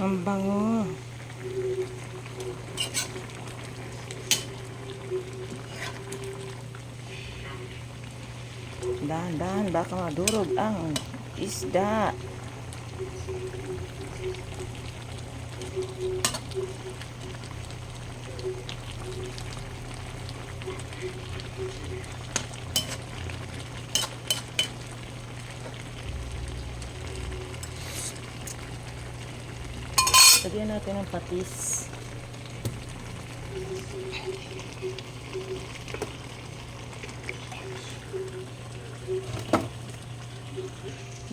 Ang bango. Dahan-dahan, baka madurog ang isda. Lagyan natin ng patis.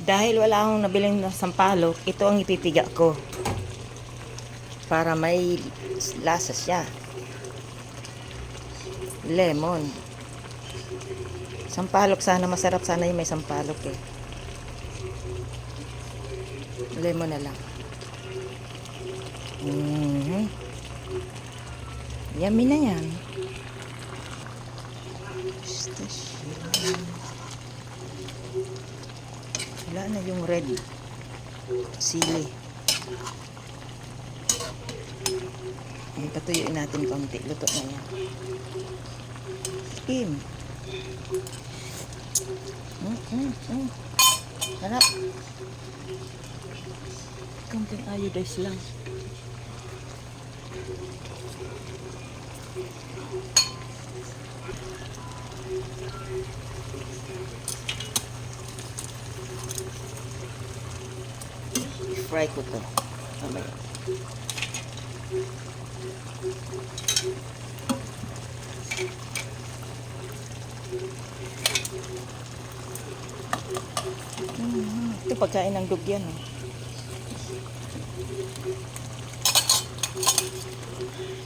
Dahil wala akong nabiling na sampalok, ito ang ipipiga ko. Para may lasa siya. Lemon. Sampalok sana, masarap sana yung may sampalok eh. Lemon na lang. Yummy na yan. Wala na yung red sili. Patuyuin natin konti. Luto na yan. Skim. Harap. Konting iodize lang. I-fry ko to. Mamaya. Ito pagkain ng dugyan.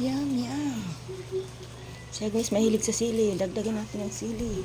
Yum, yum. Siya guys, mahilig sa sili. Dagdagan natin ang sili.